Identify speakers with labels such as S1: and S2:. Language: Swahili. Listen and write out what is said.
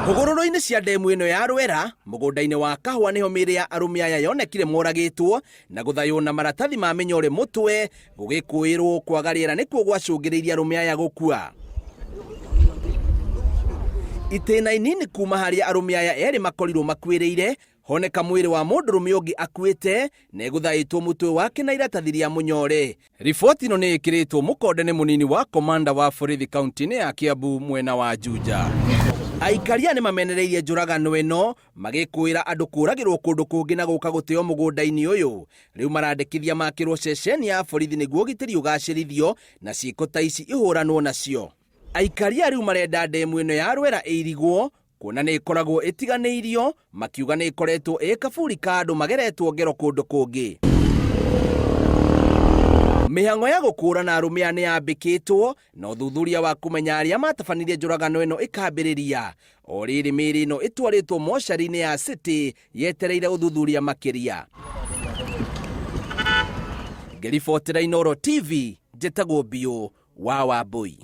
S1: hugururu-ini cia ndemu ino ya Rwera, mugunda-ini wa kahua niho miiri ya arume aya yonekire moragitwo na guthaywo na maratathi ma minyore mutwe, gugikuirwo kwaga riera nikuo gwacungiriirie arume aya gukua. Itena inini kuma haria arume aya eri makorirwo makwiriire, honeka mwiri wa mundurume ungi akuite na guthayitwo mutwe wake na iratathi ria munyore. Riboti ino ni ikiritwo mukonde ni munini wa komanda wa borithi kaunti-ini ya Kiambu mwena wa Juja. Aikari ni mamenereirie njuragano ino magikuira andu kuragirwo kundu kungi na guka guteo mugunda-ini uyu. Riu marandikithia makirwo ceceni ya borithi niguo gitiri ugacirithio na ciiko ta ici ihuranwo nacio. Aikari riu marenda ndemu ino ya Rwera irigwo kuona ni ikoragwo itiganeirio, makiuga ni ikoretwo kaburi ka andu mageretwo ngero kundu kungi. Mihango ya gukura arume ni yambikitwo na uthuthuria wa kumenya aria matabanirie njuragano ino ikambiriria. O riri miiri ino itwaritwo mochari-ini ya City yetereire uthuthuria makiria. Ngiribotera Inooro TV, njitagwo Bio wa Wambui.